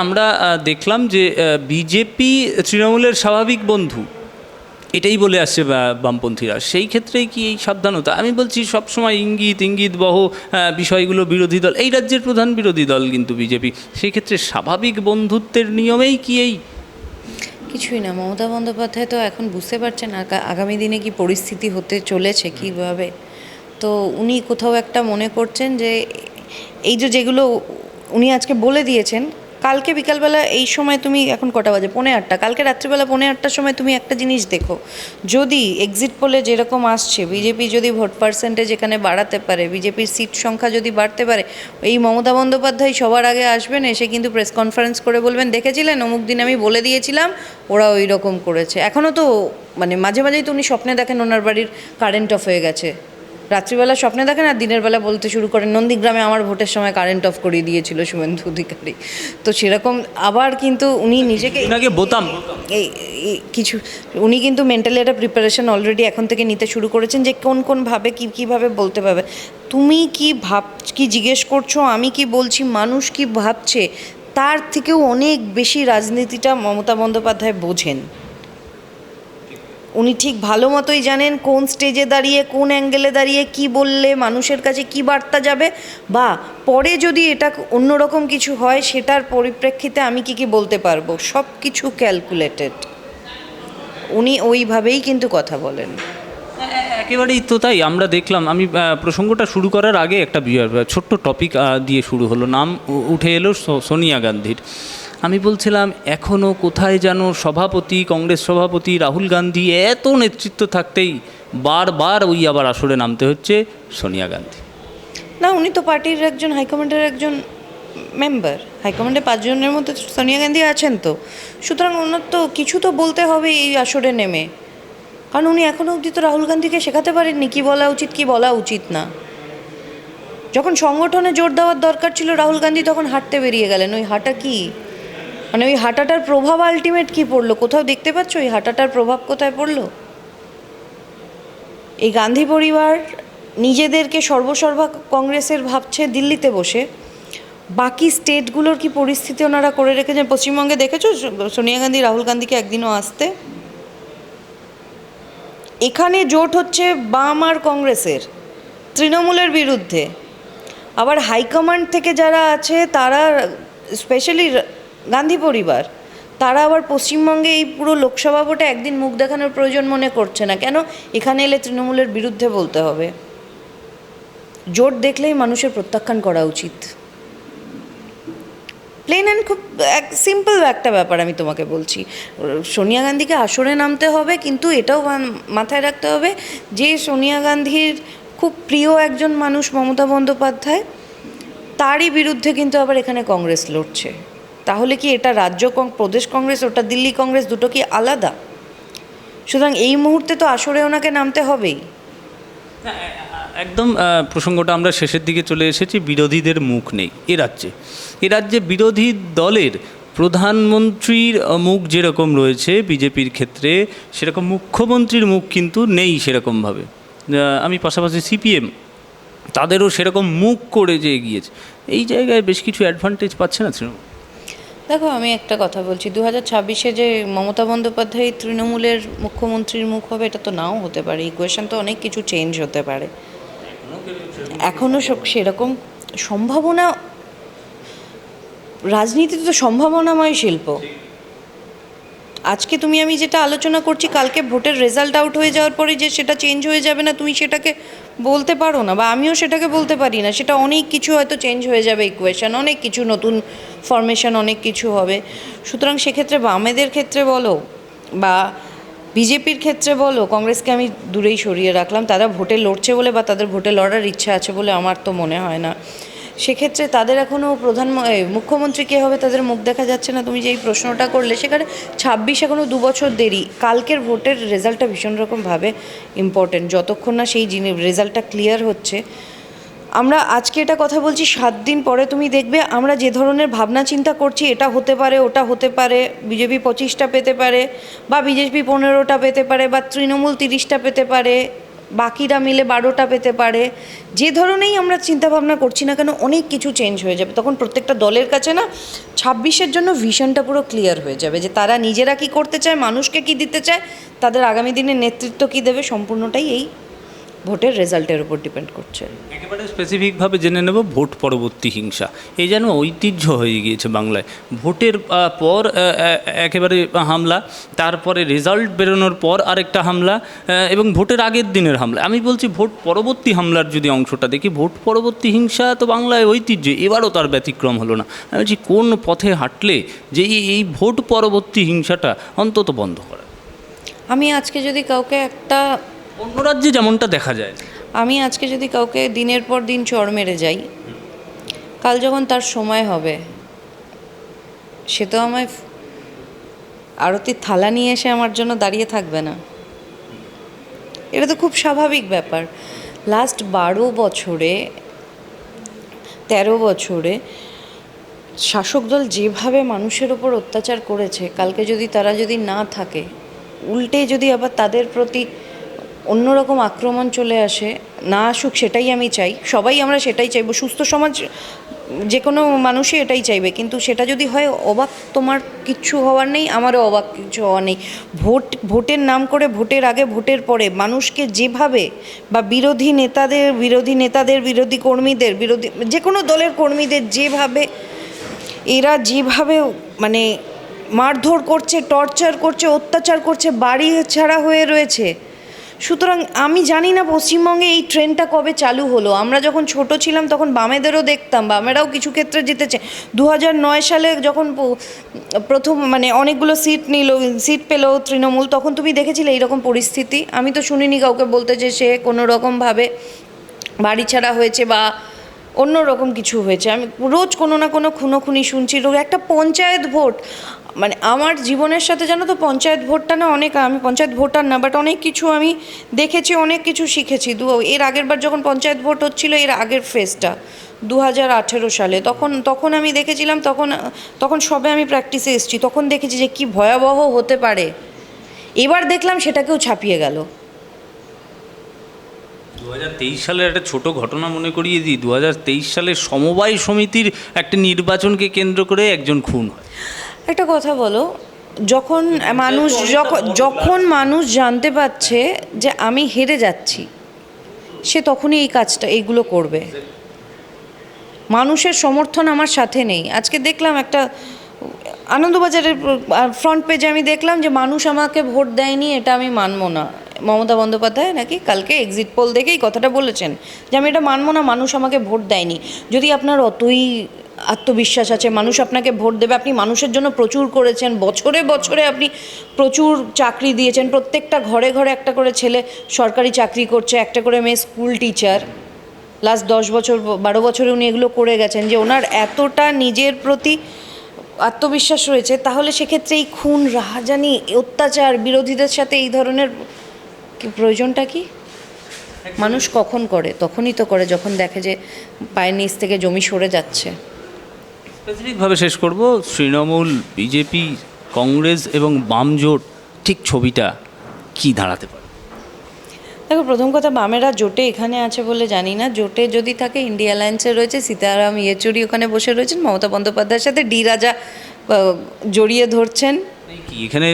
আমরা দেখলাম যে বিজেপি তৃণমূলের স্বাভাবিক বন্ধু এটাই বলে আসছে বামপন্থীরা। সেই ক্ষেত্রেই কি এই সাবধানতা? আমি বলছি সবসময় ইঙ্গিত ইঙ্গিত বহ বিষয়গুলো বিরোধী দল, এই রাজ্যের প্রধান বিরোধী দল কিন্তু বিজেপি। সেই ক্ষেত্রে স্বাভাবিক বন্ধুত্বের নিয়মেই কি এই কিছুই না। মমতা বন্দ্যোপাধ্যায় তো এখন বুঝতে পারছেন আগামী দিনে কি পরিস্থিতি হতে চলেছে কীভাবে। তো উনি কোথাও একটা মনে করছেন যে এই যে যেগুলো উনি আজকে বলে দিয়েছেন, কালকে বিকালবেলা এই সময় তুমি এখন কটা বাজে 8:45, কালকে রাত্রিবেলা 8:45টার সময় তুমি একটা জিনিস দেখো, যদি এক্সিট পোলে যেরকম আসছে বিজেপি যদি ভোট পার্সেন্টেজ এখানে বাড়াতে পারে, বিজেপির সিট সংখ্যা যদি বাড়তে পারে, এই মমতা বন্দ্যোপাধ্যায় সবার আগে আসবেন, এসে কিন্তু প্রেস কনফারেন্স করে বলবেন দেখেছিলেন অমুক দিন আমি বলে দিয়েছিলাম, ওরা ওই রকম করেছে। এখনও তো মানে মাঝে মাঝেই তো উনি স্বপ্নে দেখেন ওনার বাড়ির কারেন্ট অফ হয়ে গেছে, রাত্রিবেলা স্বপ্নে দেখেন আর দিনের বেলা বলতে শুরু করেন নন্দীগ্রামে আমার ভোটের সময় কারেন্ট অফ করিয়ে দিয়েছিল শুভেন্দু অধিকারী। তো সেরকম আবার কিন্তু উনি নিজেকে এই কিছু উনি কিন্তু মেন্টালি একটা প্রিপারেশন অলরেডি এখন থেকে নিতে শুরু করেছেন যে কোনভাবে কীভাবে বলতে পারবে। তুমি কি জিজ্ঞেস করছো, আমি কি বলছি, মানুষ কি ভাবছে, তার থেকেও অনেক বেশি রাজনীতিটা মমতা বন্দ্যোপাধ্যায় বোঝেন। উনি ঠিক ভালো মতোই জানেন কোন স্টেজে দাঁড়িয়ে কোন অ্যাঙ্গেলে দাঁড়িয়ে কি বললে মানুষের কাছে কি বার্তা যাবে, বা পরে যদি এটা অন্যরকম কিছু হয় সেটার পরিপ্রেক্ষিতে আমি কি বলতে পারবো, সব কিছু ক্যালকুলেটেড। উনি ওইভাবেই কিন্তু কথা বলেন। একেবারেই তো তাই আমরা দেখলাম। আমি প্রসঙ্গটা শুরু করার আগে একটা ছোট্ট টপিক দিয়ে শুরু হলো, নাম উঠে এলো সোনিয়া গান্ধীর। আমি বলছিলাম এখনও কোথায় যেন সভাপতি, কংগ্রেস সভাপতি রাহুল গান্ধী এত নেতৃত্ব থাকতেই বারবার ওই আবার আসরে নামতে হচ্ছে সোনিয়া গান্ধী। না, উনি তো পার্টির একজন, হাইকমান্ডের একজন মেম্বার। হাইকমান্ডে 5 জনের মধ্যে সোনিয়া গান্ধী আছেন, তো সুতরাং ওনার তো কিছু তো বলতে হবে এই আসরে নেমে, কারণ উনি এখনও অবধি তো রাহুল গান্ধীকে শেখাতে পারেননি কী বলা উচিত কী বলা উচিত না। যখন সংগঠনে জোর দেওয়ার দরকার ছিল রাহুল গান্ধী তখন হাঁটতে বেরিয়ে গেলেন। ওই হাঁটা কি, মানে ওই হাঁটাটার প্রভাব আলটিমেট কী পড়লো? কোথাও দেখতে পাচ্ছ ওই হাঁটাটার প্রভাব কোথায় পড়লো? এই গান্ধী পরিবার নিজেদেরকে সর্বসর্বা কংগ্রেসের ভাবছে দিল্লিতে বসে, বাকি স্টেটগুলোর কি পরিস্থিতি ওনারা করে রেখেছেন। পশ্চিমবঙ্গে দেখেছো সোনিয়া গান্ধী রাহুল গান্ধীকে একদিনও আসতে? এখানে জোট হচ্ছে বাম আর কংগ্রেসের, তৃণমূলের বিরুদ্ধে। আবার হাইকমান্ড থেকে যারা আছে তারা, স্পেশালি গান্ধী পরিবার, তারা আবার পশ্চিমবঙ্গে এই পুরো লোকসভা ভোটে একদিন মুখ দেখানোর প্রয়োজন মনে করছে না। কেন? এখানে এলে তৃণমূলের বিরুদ্ধে বলতে হবে। জোট দেখলেই মানুষের প্রত্যাখ্যান করা উচিত। প্লেন অ্যান্ড খুব সিম্পল একটা ব্যাপার আমি তোমাকে বলছি। সোনিয়া গান্ধীকে আসরে নামতে হবে, কিন্তু এটাও মাথায় রাখতে হবে যে সোনিয়া গান্ধীর খুব প্রিয় একজন মানুষ মমতা বন্দ্যোপাধ্যায়, তারই বিরুদ্ধে কিন্তু আবার এখানে কংগ্রেস লড়ছে। তাহলে কি এটা রাজ্য প্রদেশ কংগ্রেস, ওটা দিল্লি কংগ্রেস, দুটো কি আলাদা? সুতরাং এই মুহূর্তে তো আসরে ওনাকে নামতে হবেই। একদম প্রসঙ্গটা আমরা শেষের দিকে চলে এসেছি। বিরোধীদের মুখ নেই এ রাজ্যে বিরোধী দলের প্রধানমন্ত্রীর মুখ যেরকম রয়েছে বিজেপির ক্ষেত্রে, সেরকম মুখ্যমন্ত্রীর মুখ কিন্তু নেই সেরকমভাবে। আমি পাশাপাশি সিপিএম তাদেরও সেরকম মুখ করে যে এগিয়েছে, এই জায়গায় বেশ কিছু অ্যাডভান্টেজ পাচ্ছে না তৃণমূল। দেখো, আমি একটা কথা বলছি, 2026-এ যে মমতা বন্দ্যোপাধ্যায় তৃণমূলের মুখ্যমন্ত্রীর মুখ হবে এটা তো নাও হতে পারে। ইকুয়েশন তো অনেক কিছু চেঞ্জ হতে পারে। এখনও সেরকম সম্ভাবনা, রাজনীতি তো সম্ভাবনাময় শিল্প। আজকে আমি যেটা আলোচনা করছি, কালকে ভোটের রেজাল্ট আউট হয়ে যাওয়ার পরে যে সেটা চেঞ্জ হয়ে যাবে না, তুমি সেটাকে বলতে পারো না, বা আমিও সেটাকে বলতে পারি না। সেটা অনেক কিছু হয়তো চেঞ্জ হয়ে যাবে, ইকুয়েশন অনেক কিছু, নতুন ফরমেশন অনেক কিছু হবে। সুতরাং সেক্ষেত্রে বামেদের ক্ষেত্রে বলো বা বিজেপির ক্ষেত্রে বলো, কংগ্রেসকে আমি দূরেই সরিয়ে রাখলাম। তারা ভোটে লড়ছে বলে বা তাদের ভোটে লড়ার ইচ্ছা আছে বলে আমার তো মনে হয় না। সেক্ষেত্রে তাদের এখনও মুখ্যমন্ত্রী কে হবে তাদের মুখ দেখা যাচ্ছে না। তুমি যে এই প্রশ্নটা করলে, সেখানে 26 এখনও 2 বছর দেরি। কালকের ভোটের রেজাল্টটা ভীষণ রকমভাবে ইম্পর্টেন্ট। যতক্ষণ না সেই রেজাল্টটা ক্লিয়ার হচ্ছে, আমরা আজকে এটা কথা বলছি, 7 দিন পরে তুমি দেখবে আমরা যে ধরনের ভাবনা চিন্তা করছি, এটা হতে পারে ওটা হতে পারে, বিজেপি 25টা পেতে পারে বা বিজেপি 15টা পেতে পারে বা তৃণমূল 30টা পেতে পারে, বাকিরা মিলে 12টা পেতে পারে। যে ধরনেরই আমরা চিন্তাভাবনা করছি না কেন, অনেক কিছু চেঞ্জ হয়ে যাবে। তখন প্রত্যেকটা দলের কাছে না 26-এর জন্য ভিশনটা পুরো ক্লিয়ার হয়ে যাবে, যে তারা নিজেরা কি করতে চায়, মানুষকে কি দিতে চায়, তাদের আগামী দিনের নেতৃত্ব কি দেবে, সম্পূর্ণটাই এই ভোটের রেজাল্টের উপর ডিপেন্ড করছে। একেবারে স্পেসিফিকভাবে জেনে নেব ভোট পরবর্তী হিংসা, এই যেন ঐতিহ্য হয়ে গিয়েছে বাংলায়। ভোটের পর একেবারে হামলা, তারপরে রেজাল্ট বেরোনোর পর আরেকটা হামলা, এবং ভোটের আগের দিনের হামলা। আমি বলছি ভোট পরবর্তী হামলার যদি অংশটা দেখি, ভোট পরবর্তী হিংসা তো বাংলায় ঐতিহ্য, এবারও তার ব্যতিক্রম হলো না। আমি বলছি কোন পথে হাঁটলে যে এই ভোট পরবর্তী হিংসাটা অন্তত বন্ধ করা? আমি আজকে যদি কাউকে একটা অন্য রাজ্যে যেমনটা দেখা যায়, আমি আজকে যদি কাউকে দিনের পর দিন চড় মেরে যাই, কাল যখন তার সময় হবে, সে তো আমায় আরতির থালা নিয়ে এসে আমার জন্য দাঁড়িয়ে থাকবে না। এটা তো খুব স্বাভাবিক ব্যাপার। লাস্ট 12 বছরে 13 বছরে শাসক দল যেভাবে মানুষের ওপর অত্যাচার করেছে, কালকে যদি তারা যদি না থাকে, উল্টে যদি আবার তাদের প্রতি অন্যরকম আক্রমণ চলে আসে, না আসুক সেটাই আমি চাই। সবাই আমরা সেটাই চাইবো, সুস্থ সমাজ যে কোনো মানুষই এটাই চাইবে। কিন্তু সেটা যদি হয়, অবাক তোমার কিচ্ছু হওয়ার নেই, আমারও অবাক কিছু হওয়ার নেই। ভোটের নাম করে, ভোটের আগে ভোটের পরে মানুষকে যেভাবে, বা বিরোধী নেতাদের বিরোধী কর্মীদের, বিরোধী যে কোনো দলের কর্মীদের যেভাবে এরা যেভাবে মানে মারধর করছে, টর্চার করছে, অত্যাচার করছে, বাড়ি ছাড়া হয়ে রয়েছে। সুতরাং আমি জানি না পশ্চিমবঙ্গে এই ট্রেনটা কবে চালু হলো। আমরা যখন ছোট ছিলাম তখন বামেদেরও দেখতাম, বামেরাও কিছু ক্ষেত্রে জিতেছে। 2009 সালে যখন প্রথম মানে অনেকগুলো সিট পেল তৃণমূল, তখন তুমি দেখেছিলে এইরকম পরিস্থিতি? আমি তো শুনিনি কাউকে বলতে যে সে কোনো রকমভাবে বাড়ি ছাড়া হয়েছে বা অন্য রকম কিছু হয়েছে। আমি রোজ কোনো না কোনো খুনোখুনি শুনছি। একটা পঞ্চায়েত ভোট, মানে আমার জীবনের সাথে জানো তো পঞ্চায়েত ভোটটা না অনেক, আমি পঞ্চায়েত ভোটার না, বাট অনেক কিছু আমি দেখেছি, অনেক কিছু শিখেছি। এর আগের বার যখন পঞ্চায়েত ভোট হচ্ছিল, এর আগের ফেজটা 2018 সালে, তখন আমি দেখেছিলাম, তখন সবে আমি প্র্যাকটিসে এসেছি, তখন দেখেছি যে কি ভয়াবহ হতে পারে। এবার দেখলাম সেটাকেও ছাপিয়ে গেল। 2023 সালের একটা ছোট ঘটনা মনে করিয়ে দিই। 2023 সালে সমবায় সমিতির একটা নির্বাচনকে কেন্দ্র করে একজন খুন হয়। একটা কথা বলো, যখন মানুষ জানতে পারছে যে আমি হেরে যাচ্ছি, সে তখনই এইগুলো করবে। মানুষের সমর্থন আমার সাথে নেই। আজকে দেখলাম একটা আনন্দবাজারের ফ্রন্ট পেজে আমি দেখলাম যে মানুষ আমাকে ভোট দেয়নি, এটা আমি মানবো না। মমতা বন্দ্যোপাধ্যায় নাকি কালকে এক্সিট পোল দেখেই কথাটা বলেছেন যে আমি এটা মানবো না, মানুষ আমাকে ভোট দেয়নি। যদি আপনার অতই আত্মবিশ্বাস আছে, মানুষ আপনাকে ভোট দেবে, আপনি মানুষের জন্য প্রচুর করেছেন, বছরে বছরে আপনি প্রচুর চাকরি দিয়েছেন, প্রত্যেকটা ঘরে ঘরে একটা করে ছেলে সরকারি চাকরি করছে, একটা করে মেয়ে স্কুল টিচার, লাস্ট 10 বছর 12 বছরে উনি এগুলো করে গেছেন, যে ওনার এতটা নিজের প্রতি আত্মবিশ্বাস রয়েছে, তাহলে সেক্ষেত্রে এই খুন, রাহাজানি, অত্যাচার, বিরোধীদের সাথে এই ধরনের প্রয়োজনটা কি? মানুষ কখন করে? তখনই তো করে যখন দেখে যে পায়ের নিচ থেকে জমি সরে যাচ্ছে। স্পেসিফিকভাবে শেষ করব, তৃণমূল, বিজেপি, কংগ্রেস এবং বাম জোট ঠিক ছবিটা কি দাঁড়াতে পারে? দেখো, প্রথম কথা, বামেরা জোটে এখানে আছে বলে জানি না। জোটে যদি থাকে, ইন্ডিয়া অ্যালায়েন্সে রয়েছে, সীতারাম ইয়েচুরি ওখানে বসে রয়েছেন, মমতা বন্দ্যোপাধ্যায়ের সাথে ডি রাজা জড়িয়ে ধরছেন। কি এখানে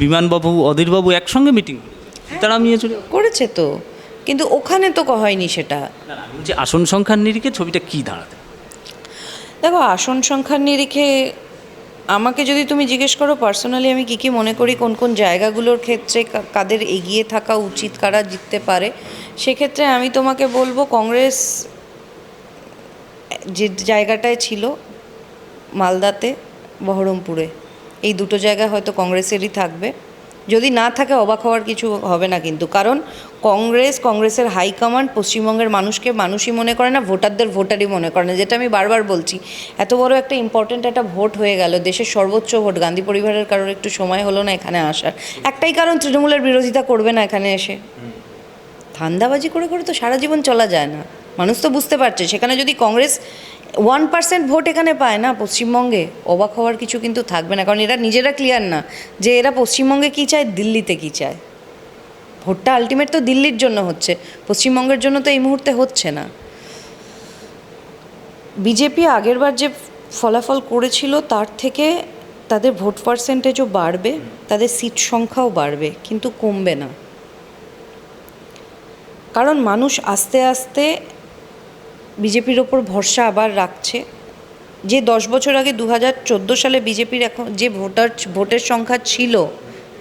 বিমানবাবু, অধীরবাবু একসঙ্গে মিটিং সীতারাম ইয়েচুরি করেছে তো, কিন্তু ওখানে তো হয়নি সেটা। বলছি আসন সংখ্যার নিরিখে ছবিটা কি দাঁড়াতে? দেখো, আসন সংখ্যার নিরিখে আমাকে যদি তুমি জিজ্ঞেস করো পার্সোনালি আমি কী মনে করি, কোন কোন জায়গাগুলোর ক্ষেত্রে কাদের এগিয়ে থাকা উচিত, কারা জিততে পারে, সেক্ষেত্রে আমি তোমাকে বলবো কংগ্রেস যে জায়গাটায় ছিল, মালদাতে, বহরমপুরে, এই দুটো জায়গায় হয়তো কংগ্রেসেরই থাকবে। যদি না থাকে অবাক হওয়ার কিছু হবে না, কিন্তু কারণ কংগ্রেসের হাইকমান্ড পশ্চিমবঙ্গের মানুষকে মানুষই মনে করে না, ভোটারদের ভোটারই মনে করে না। যেটা আমি বারবার বলছি, এত বড় একটা ইম্পর্ট্যান্ট একটা ভোট হয়ে গেল, দেশের সর্বোচ্চ ভোট, গান্ধী পরিবারের কারোর একটু সময় হলো না এখানে আসার? একটাই কারণ, তৃণমূলের বিরোধিতা করবে না এখানে এসে। ধান্দাবাজি করে করে তো সারা জীবন চলা যায় না, মানুষ তো বুঝতে পারছে। সেখানে যদি কংগ্রেস 1% ভোট এখানে পায় না পশ্চিমবঙ্গে, অবাক হওয়ার কিছু কিন্তু থাকবে না, কারণ এরা নিজেরা ক্লিয়ার না যে এরা পশ্চিমবঙ্গে কী চায়, দিল্লিতে কী চায়। ভোটটা আলটিমেট তো দিল্লির জন্য হচ্ছে, পশ্চিমবঙ্গের জন্য তো এই মুহূর্তে হচ্ছে না। বিজেপি আগেরবার যে ফলাফল করেছিল তার থেকে তাদের ভোট পার্সেন্টেজও বাড়বে, তাদের সিট সংখ্যাও বাড়বে, কিন্তু কমবে না। কারণ মানুষ আস্তে আস্তে বিজেপির ওপর ভরসা আবার রাখছে। যে 10 বছর আগে 2014 সালে বিজেপির এখন যে ভোটের সংখ্যা ছিল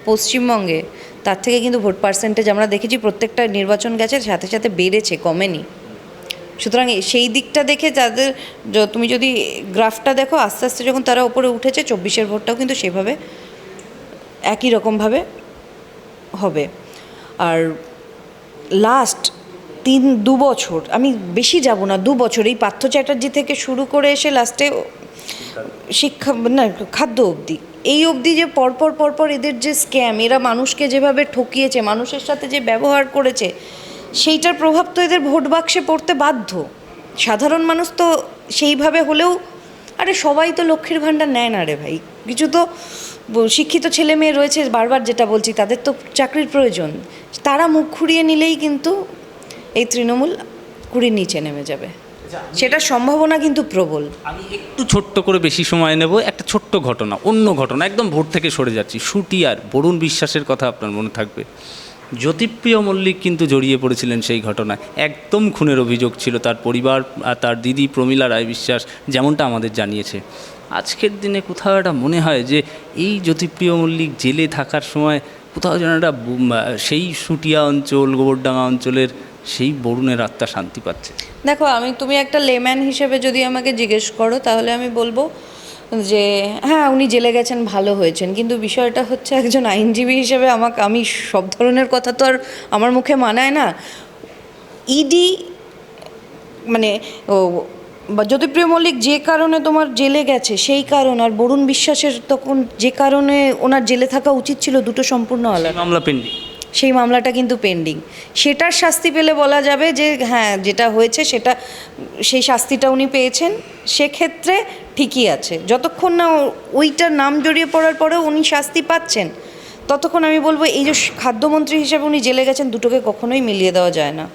পশ্চিমবঙ্গে, তার থেকে কিন্তু ভোট পার্সেন্টেজ আমরা দেখেছি প্রত্যেকটা নির্বাচন গেছে সাথে সাথে বেড়েছে, কমেনি। সুতরাং সেই দিকটা দেখে তাদের তুমি যদি গ্রাফটা দেখো, আস্তে আস্তে যখন তারা ওপরে উঠেছে, 24-এর ভোটটাও কিন্তু সেভাবে একই রকমভাবে হবে। আর লাস্ট 2 বছর, আমি বেশি যাব না, 2 বছর এই পার্থ চ্যাটার্জি থেকে শুরু করে এসে লাস্টে শিক্ষা না খাদ্য অবধি, এই অবধি যে পরপর এদের যে স্ক্যাম, এরা মানুষকে যেভাবে ঠকিয়েছে, মানুষের সাথে যে ব্যবহার করেছে, সেইটার প্রভাব তো এদের ভোট বাক্সে পড়তে বাধ্য। সাধারণ মানুষ তো সেইভাবে হলেও, আরে সবাই তো লক্ষ্মীর ভাণ্ডার নেয় না রে ভাই, কিছু তো শিক্ষিত ছেলে মেয়ে রয়েছে, বারবার যেটা বলছি, তাদের তো চাকরির প্রয়োজন, তারা মুখ ঘুরিয়ে নিলেই কিন্তু এই তৃণমূল 20 নিচে নেমে যাবে, সেটার সম্ভাবনা কিন্তু প্রবল। আমি একটু ছোট্ট করে বেশি সময় নেব, একটা ছোট্ট ঘটনা, অন্য ঘটনা, একদম ভোট থেকে সরে যাচ্ছি। শুটিয়ার বরুণ বিশ্বাসের কথা আপনার মনে থাকবে, জ্যোতিপ্রিয় মল্লিক কিন্তু জড়িয়ে পড়েছিলেন সেই ঘটনায়, একদম খুনের অভিযোগ ছিল। তার পরিবার আর তার দিদি প্রমীলা রায় বিশ্বাস যেমনটা আমাদের জানিয়েছে। আজকের দিনে কোথাও একটা মনে হয় যে এই জ্যোতিপ্রিয় মল্লিক জেলে থাকার সময় কোথাও যেন একটা সেই শুটিয়া অঞ্চল, গোবরডাঙ্গা অঞ্চলের সেই বরুণের আত্মা শান্তি পাচ্ছে। দেখো, তুমি একটা লেম্যান হিসেবে যদি আমাকে জিজ্ঞেস করো, তাহলে আমি বলবো যে হ্যাঁ, উনি জেলে গেছেন, ভালো হয়েছেন, কিন্তু বিষয়টা হচ্ছে একজন আইনজীবী হিসেবে আমি সব ধরনের কথা তো আর আমার মুখে মানায় না। ইডি মানে জ্যোতিপ্রিয় মল্লিক যে কারণে তোমার জেলে গেছে সেই কারণ, আর বরুণ বিশ্বাসের তখন যে কারণে ওনার জেলে থাকা উচিত ছিল, দুটো সম্পূর্ণ আলাদা। মামলা পেন্ডিং, সেই মামলাটা কিন্তু পেন্ডিং। সেটার শাস্তি পেলে বলা যাবে যে হ্যাঁ, যেটা হয়েছে সেটা, সেই শাস্তিটা উনি পেয়েছেন, সেক্ষেত্রে ঠিকই আছে। যতক্ষণ না ওইটার নাম জড়িয়ে পড়ার পরেও উনি শাস্তি পাচ্ছেন, ততক্ষণ আমি বলবো এই যে খাদ্যমন্ত্রী হিসেবে উনি জেলে গেছেন, দুটোকে কখনোই মিলিয়ে দেওয়া যায় না।